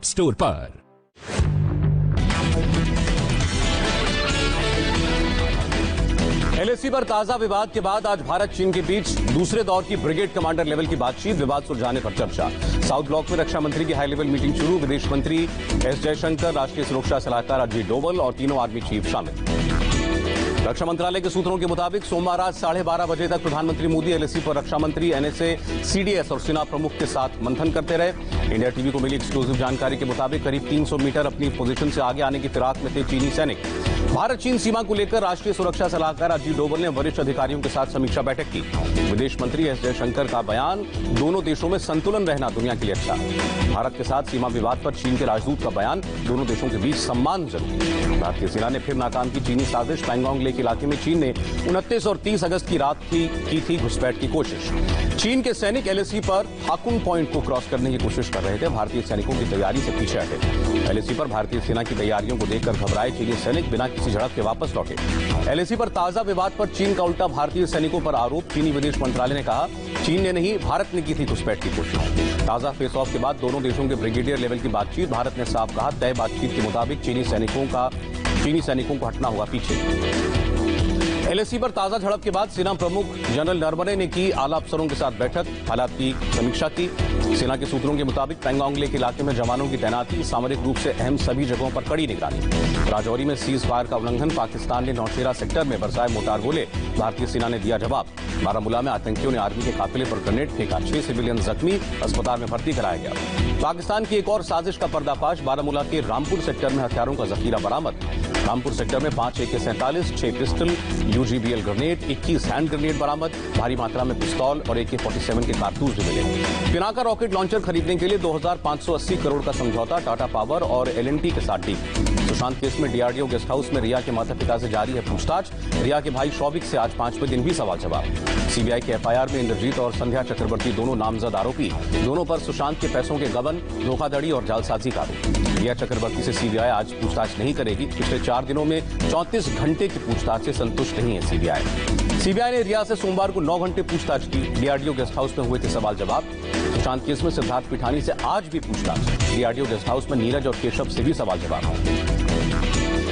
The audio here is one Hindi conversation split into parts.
स्टोर पर। एलएसी पर ताजा विवाद के बाद आज भारत चीन के बीच दूसरे दौर की ब्रिगेड कमांडर लेवल की बातचीत, विवाद सुलझाने पर चर्चा। साउथ ब्लॉक में रक्षा मंत्री की हाई लेवल मीटिंग शुरू, विदेश मंत्री एस जयशंकर, राष्ट्रीय सुरक्षा सलाहकार अजीत डोवल और तीनों आर्मी चीफ शामिल। रक्षा मंत्रालय के सूत्रों के मुताबिक सोमवार रात 12:30 बजे तक प्रधानमंत्री मोदी एलएसी पर रक्षा मंत्री, एनएसए, सीडीएस और सेना प्रमुख के साथ मंथन करते रहे। इंडिया टीवी को मिली एक्सक्लूसिव जानकारी के मुताबिक करीब 300 मीटर अपनी पोजीशन से आगे आने की फिराक में थे चीनी सैनिक। भारत चीन सीमा को लेकर राष्ट्रीय सुरक्षा सलाहकार अजीत डोवल ने वरिष्ठ अधिकारियों के साथ समीक्षा बैठक की। विदेश मंत्री एस जयशंकर का बयान, दोनों देशों में संतुलन रहना दुनिया के लिए अच्छा। भारत के साथ सीमा विवाद पर चीन के राजदूत का बयान, दोनों देशों के बीच सम्मान जरूरी। भारतीय सेना ने फिर नाकाम की चीनी साजिश, पैंगोंग लेक इलाके में चीन ने 29 और 30 अगस्त की रात की थी घुसपैठ की कोशिश। चीन के सैनिक एलएसी पर हाकुन पॉइंट को क्रॉस करने की कोशिश कर रहे थे, भारतीय सैनिकों की तैयारी से पीछे हटे। एलएसी पर भारतीय सेना की तैयारियों को देखकर घबराए चीनी सैनिक बिना किसी झड़प के वापस लौटे। एलएसी पर ताजा विवाद पर चीन का उल्टा भारतीय सैनिकों पर आरोप, चीनी विदेश मंत्रालय ने कहा चीन ने नहीं, भारत ने की थी घुसपैठ की कोशिश। ताजा फेस ऑफ के बाद दोनों देशों के ब्रिगेडियर लेवल की बातचीत, भारत ने साफ कहा तय बातचीत के मुताबिक चीनी सैनिकों को हटना होगा पीछे। एलएसी पर ताजा झड़प के बाद सेना प्रमुख जनरल नरवणे ने की आला अफसरों के साथ बैठक, हालात की समीक्षा की। सेना के सूत्रों के मुताबिक पैंगोंग लेक इलाके में जवानों की तैनाती, सामरिक रूप से अहम सभी जगहों पर कड़ी निगरानी। राजौरी में सीज फायर का उल्लंघन, पाकिस्तान ने नौशेरा सेक्टर में बरसाए मोटार गोले, भारतीय सेना ने दिया जवाब। बारामूला में आतंकियों ने आर्मी के काफिले पर ग्रेनेड फेंका, 6 सिविलियन जख्मी, अस्पताल में भर्ती कराया गया। पाकिस्तान की एक और साजिश का पर्दाफाश, बारामूला के रामपुर सेक्टर में हथियारों का जखीरा बरामद। रामपुर सेक्टर में 5 AK-47, 6 pistol, UGBL grenade, 21 hand grenade बरामद, भारी मात्रा में पिस्तौल और AK-47 के कारतूस भी मिले। पिनाका रॉकेट लॉन्चर खरीदने के लिए 2580 करोड़ का समझौता, टाटा पावर और LNT के साथ डील। सुशांत केस में डीआरडीओ गेस्ट हाउस में रिया के माता पिता से जारी है पूछताछ, रिया के भाई शौविक से आज 5वें दिन भी सवाल जवाब। सीबीआई के एफआईआर में इंद्रजीत और संध्या चक्रवर्ती दोनों नामजद आरोपी, दोनों पर सुशांत के पैसों के गबन, धोखाधड़ी और जालसाजी का आरोप। रिया चक्रवर्ती से सीबीआई आज पूछताछ नहीं करेगी, पिछले 4 दिनों में 34 घंटे की पूछताछ से संतुष्ट नहीं है सीबीआई ने रिया से सोमवार को 9 घंटे पूछताछ की। डीआरडीओ गेस्ट हाउस में हुए थे सवाल जवाब। सुशांत केस में सिद्धार्थ पिठानी से आज भी पूछताछ, डीआरडीओ गेस्ट हाउस में नीरज और केशव से भी सवाल जवाब।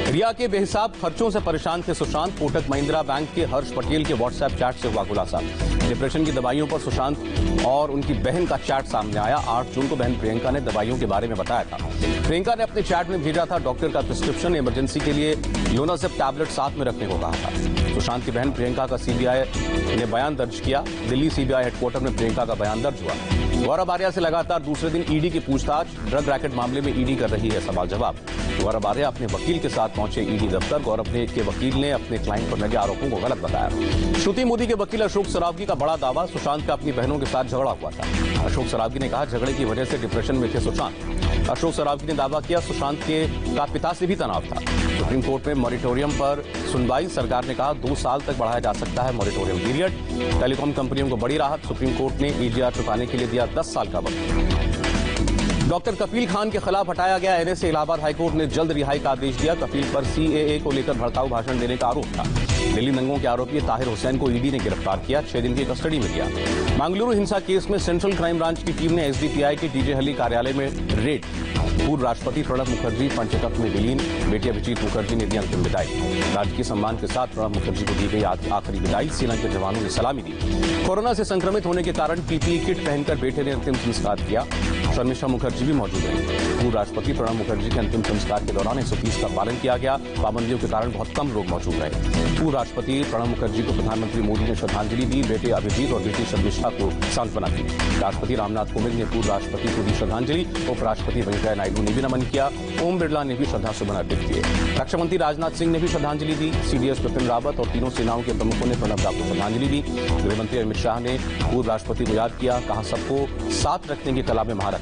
रिया के बेहिसाब खर्चों से परेशान थे सुशांत, कोटक महिंद्रा बैंक के हर्ष पटेल के व्हाट्सएप चैट से हुआ खुलासा। डिप्रेशन की दवाइयों पर सुशांत और उनकी बहन का चैट सामने आया। 8 जून को बहन प्रियंका ने दवाइयों के बारे में बताया था। प्रियंका ने अपने चैट में भेजा था डॉक्टर का प्रिस्क्रिप्शन, इमरजेंसी के लिए लोनाजेप टैबलेट साथ में रखने को कहा था। सुशांत की बहन प्रियंका का सीबीआई ने बयान दर्ज किया। दिल्ली सीबीआई हेडक्वार्टर में प्रियंका का बयान दर्ज हुआ। गौरव आर्या से लगातार दूसरे दिन ईडी की पूछताछ, ड्रग रैकेट मामले में ईडी कर रही है सवाल जवाब। गौरव आर्या अपने वकील के साथ पहुंचे ईडी दफ्तर। गौरव के वकील ने अपने क्लाइंट पर लगे आरोपों को गलत बताया। श्रुति मोदी के वकील अशोक सरावगी का बड़ा दावा, सुशांत का अपनी बहनों के साथ झगड़ा हुआ था। अशोक सरावगी ने कहा झगड़े की वजह से डिप्रेशन में थे सुशांत। अशोक सरावगी ने दावा किया सुशांत का पिता से भी तनाव था। सुप्रीम कोर्ट में मॉरिटोरियम पर सुनवाई, सरकार ने कहा 2 साल तक बढ़ाया जा सकता है मॉरिटोरियम पीरियड। टेलीकॉम कंपनियों को बड़ी राहत, सुप्रीम कोर्ट ने EGR चुकाने के लिए दिया 10 साल का वक्त। डॉक्टर कफील खान के खिलाफ हटाया गया एनएसए, इलाहाबाद हाईकोर्ट ने जल्द रिहाई का आदेश दिया। कफील पर CAA को लेकर भड़काऊ भाषण देने का आरोप था। दिल्ली दंगों के आरोपी ताहिर हुसैन को ईडी ने गिरफ्तार किया, 6 दिन की कस्टडी में लिया। मंगलुरु हिंसा केस में सेंट्रल क्राइम ब्रांच की टीम ने SDPI के DJ हली कार्यालय में रेड। पूर्व राष्ट्रपति प्रणब मुखर्जी पंचतत्व में विलीन, बेटी अभिजीत मुखर्जी ने दी अंतिम विदाई। राजकीय सम्मान के साथ प्रणब मुखर्जी को दी गई आखिरी विदाई, सेना के जवानों ने सलामी दी। कोरोना से संक्रमित होने के कारण PPE किट पहनकर बेटे ने अंतिम संस्कार किया। शर्मिष्ठा मुखर्जी भी मौजूद रही। पूर्व राष्ट्रपति प्रणब मुखर्जी के अंतिम संस्कार के दौरान 130 का पालन किया गया। पाबंदियों के कारण बहुत कम लोग मौजूद रहे। पूर्व राष्ट्रपति प्रणब मुखर्जी को प्रधानमंत्री मोदी ने श्रद्धांजलि दी, बेटे अभिजीत और बेटी शर्मिष्ठा को सांत्वना दी। राष्ट्रपति रामनाथ कोविंद ने पूर्व राष्ट्रपति को दी श्रद्धांजलि, उपराष्ट्रपति वेंकैया नायडू ने भी नमन किया, ओम बिरला ने भी श्रद्धासुमन अर्पित किए। रक्षा मंत्री राजनाथ सिंह ने भी श्रद्धांजलि दी, CDS बिपिन रावत और तीनों सेनाओं के प्रमुखों ने प्रणब दा को श्रद्धांजलि दी। गृहमंत्री अमित शाह ने पूर्व राष्ट्रपति को याद किया, कहा सबको साथ रखने की कला में महारत।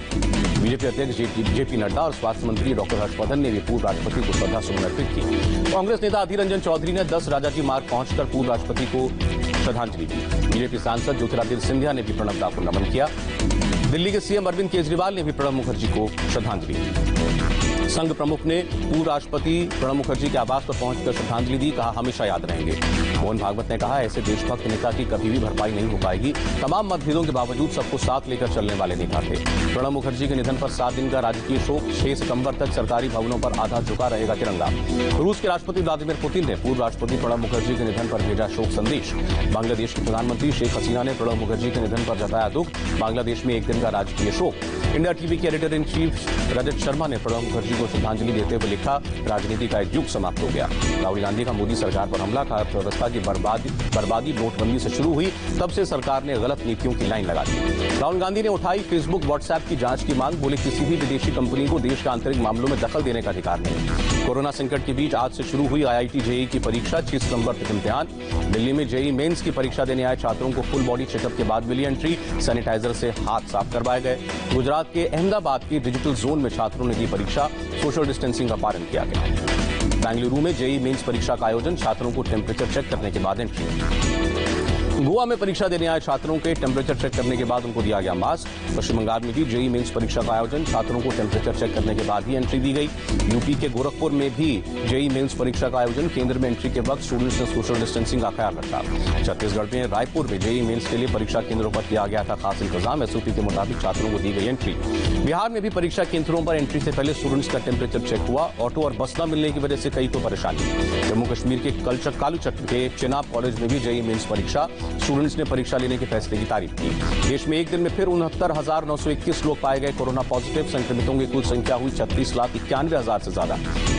बीजेपी अध्यक्ष JP नड्डा और स्वास्थ्य मंत्री डॉक्टर हर्षवर्धन ने भी पूर्व राष्ट्रपति को श्रद्धासुमन अर्पित की। कांग्रेस नेता अधीर रंजन चौधरी ने 10 राजाजी मार्ग पहुंचकर पूर्व राष्ट्रपति को श्रद्धांजलि दी। बीजेपी सांसद ज्योतिरादित्य सिंधिया ने भी प्रणब दा को नमन किया। दिल्ली के CM अरविंद केजरीवाल ने भी प्रणब मुखर्जी को श्रद्धांजलि दी। संघ प्रमुख ने पूर्व राष्ट्रपति प्रणब मुखर्जी के आवास पर पहुंचकर श्रद्धांजलि दी। कहा, हमेशा याद रहेंगे। मोहन भागवत ने कहा, ऐसे देशभक्त नेता की कभी भी भरपाई नहीं हो पाएगी। तमाम मतभेदों के बावजूद सबको साथ लेकर चलने वाले नेता थे। प्रणब मुखर्जी के निधन पर 7 दिन का राजकीय शोक। 6 सितंबर तक सरकारी भवनों पर आधा झुका रहेगा तिरंगा। रूस के राष्ट्रपति व्लादिमीर पुतिन ने पूर्व राष्ट्रपति प्रणब मुखर्जी के निधन पर भेजा शोक संदेश। बांग्लादेश की प्रधानमंत्री शेख हसीना ने प्रणब मुखर्जी के निधन पर जताया दुख। बांग्लादेश में 1 दिन का राजकीय शोक। इंडिया टीवी के editor in chief Rajat Sharma ने प्रणब मुखर्जी को श्रद्धांजलि देते हुए लिखा, राजनीति का एक युग समाप्त हो गया। राहुल गांधी का मोदी सरकार पर हमला। कहा, अर्थव्यवस्था की बर्बादी नोटबंदी से शुरू हुई, तब से सरकार ने गलत नीतियों की लाइन लगा दी। राहुल गांधी ने उठाई फेसबुक व्हाट्सएप की जांच की मांग। बोले, किसी भी विदेशी कंपनी को देश के आंतरिक मामलों में दखल देने का अधिकार नहीं। कोरोना संकट के बीच आज से शुरू हुई IIT JEE की परीक्षा। 6 सितंबर तक इम्तिहान। दिल्ली में JEE मेंस की परीक्षा देने आए छात्रों को फुल बॉडी चेकअप के बाद मिली एंट्री। सैनिटाइजर से हाथ साफ करवाए गए। गुजरात के अहमदाबाद के डिजिटल जोन में छात्रों ने दी परीक्षा। सोशल डिस्टेंसिंग का पालन किया गया। बेंगलुरु में JEE मेंस परीक्षा का आयोजन। छात्रों को टेम्परेचर चेक करने के बाद एंट्री। गोवा में परीक्षा देने आए छात्रों के टेम्परेचर चेक करने के बाद उनको दिया गया मास्क। पश्चिम बंगाल में भी JEE मेंस परीक्षा का आयोजन। छात्रों को टेम्परेचर चेक करने के बाद ही एंट्री दी गई। यूपी के गोरखपुर में भी JEE मेंस परीक्षा का आयोजन। केंद्र में एंट्री के वक्त स्टूडेंट्स ने सोशल डिस्टेंसिंग का ख्याल रखा। छत्तीसगढ़ में रायपुर में JEE मेंस के लिए परीक्षा केंद्रों पर किया गया था खास इंतजाम। SOP के मुताबिक छात्रों को दी गई एंट्री। बिहार में भी परीक्षा केंद्रों पर एंट्री से पहले स्टूडेंट्स का टेम्परेचर चेक हुआ। ऑटो और बस न मिलने की वजह से कई को परेशानी। जम्मू कश्मीर के कालूचक के चिनाब कॉलेज में भी JEE मेंस परीक्षा। स्टूडेंट्स ने परीक्षा लेने के फैसले की तारीफ की। देश में एक दिन में फिर 69,921 लोग पाए गए कोरोना पॉजिटिव। संक्रमितों की कुल संख्या हुई 36,91,000 से ज्यादा।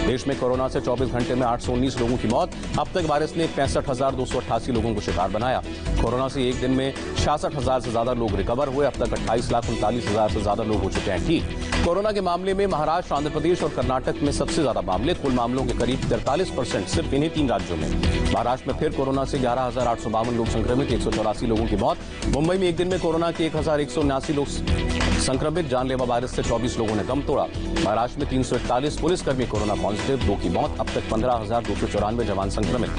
देश में कोरोना से 24 घंटे में 819 लोगों की मौत। अब तक वायरस ने 65,288 लोगों को शिकार बनाया। कोरोना से एक दिन में 66,000 से ज्यादा लोग रिकवर हुए। अब तक 28,39,000 से ज्यादा लोग हो चुके हैं ठीक। कोरोना के मामले में महाराष्ट्र, आंध्र प्रदेश और कर्नाटक में सबसे ज्यादा मामले। कुल मामलों के करीब 43% सिर्फ इन्हीं 3 राज्यों में। महाराष्ट्र में फिर कोरोना से 11,852 लोग संक्रमित, 184 लोगों की मौत। मुंबई में एक दिन में कोरोना के 1,179 लोग संक्रमित। जानलेवा वायरस से 24 लोगों ने दम तोड़ा। महाराष्ट्र में 341 पुलिसकर्मी कोरोना पॉजिटिव, 2 की मौत। अब तक 15,294 जवान संक्रमित।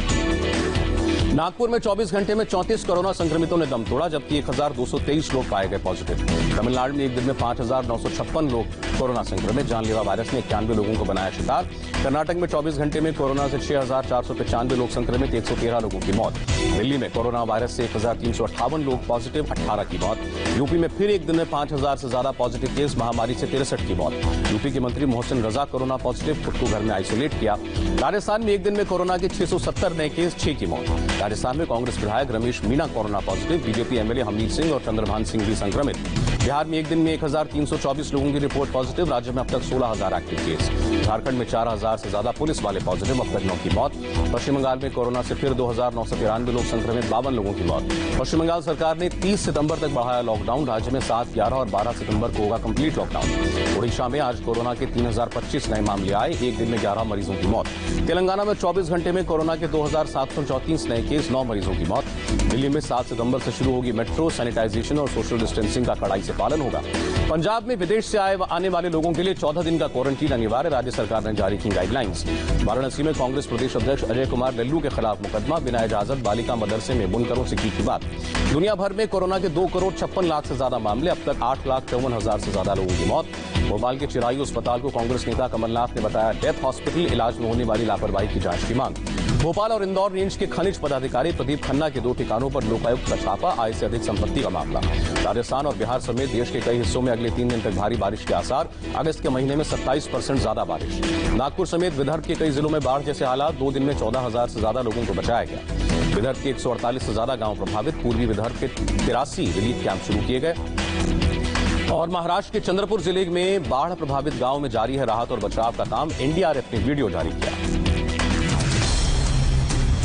नागपुर में 24 घंटे में 34 कोरोना संक्रमितों ने दम तोड़ा, जबकि 1,223 लोग पाए गए पॉजिटिव। तमिलनाडु में एक दिन में 5,956 लोग कोरोना संक्रमित। जानलेवा वायरस ने 91 लोगों को बनाया शिकार। कर्नाटक में 24 घंटे में कोरोना से 6,495 लोग संक्रमित, 113 लोगों की मौत। दिल्ली में कोरोना वायरस से 1,358 लोग पॉजिटिव, 18 की मौत। यूपी में फिर एक दिन में 5,000 से ज्यादा पॉजिटिव केस, महामारी से 63 की मौत। यूपी के मंत्री मोहसिन रजा कोरोना पॉजिटिव, खुद को घर में आइसोलेट किया। राजस्थान में एक दिन में कोरोना के 670 नए केस, 6 की मौत। राजस्थान में कांग्रेस विधायक Ramesh Meena corona positive. BJP MLA Hamid Singh और चंद्रभान सिंह भी संक्रमित। बिहार में एक दिन में 1,324 लोगों की रिपोर्ट पॉजिटिव। राज्य में अब तक 16,000 एक्टिव केस। झारखंड में 4,000 से ज्यादा पुलिस वाले पॉजिटिव, अब तक 9 की मौत। पश्चिम बंगाल में कोरोना से फिर 2,993 लोग संक्रमित, 52 लोगों की मौत। पश्चिम बंगाल सरकार ने 30 सितंबर तक बढ़ाया लॉकडाउन। राज्य में 7, 11 और 12 सितंबर को होगा कंप्लीट लॉकडाउन। ओडिशा में आज कोरोना के 3,025 नए मामले आए, एक दिन में 11 मरीजों की मौत। तेलंगाना में 24 घंटे में कोरोना के 2,734 नए केस, 9 मरीजों की मौत। दिल्ली में 7 सितंबर से शुरू होगी मेट्रो। सैनिटाइजेशन और सोशल डिस्टेंसिंग का कड़ाई से पालन होगा। पंजाब में विदेश से आने वाले लोगों के लिए 14 दिन का क्वारंटीन अनिवार्य। राज्य सरकार ने जारी की गाइडलाइंस। वाराणसी में कांग्रेस प्रदेश अध्यक्ष अजय कुमार लल्लू के खिलाफ मुकदमा। बिना इजाजत बालिका मदरसे में बुनकरों से की बात। दुनिया भर में कोरोना के 2,56,00,000 से ज्यादा मामले, अब तक 8,54,000 से ज्यादा लोगों की मौत। भोपाल के चिरायू अस्पताल को कांग्रेस नेता कमलनाथ ने बताया डेथ हॉस्पिटल, इलाज में होने वाली लापरवाही की जांच की मांग। भोपाल और इंदौर रेंज के खनिज पदाधिकारी प्रदीप खन्ना के 2 ठिकानों पर लोकायुक्त का छापा, आय से अधिक संपत्ति का मामला। राजस्थान और बिहार समेत देश के कई हिस्सों में अगले 3 दिन तक भारी बारिश के आसार। अगस्त के महीने में 27% ज्यादा बारिश। नागपुर समेत विदर्भ के कई जिलों में बाढ़ जैसे हालात। 2 दिन में 14,000 से ज्यादा लोगों को बचाया गया। विदर्भ के 148 से ज्यादा गांव प्रभावित। पूर्वी विदर्भ के 83 रिलीफ कैंप शुरू किए गए। और महाराष्ट्र के चंद्रपुर जिले में बाढ़ प्रभावित गांव में जारी है राहत और बचाव का काम। NDRF ने वीडियो जारी किया।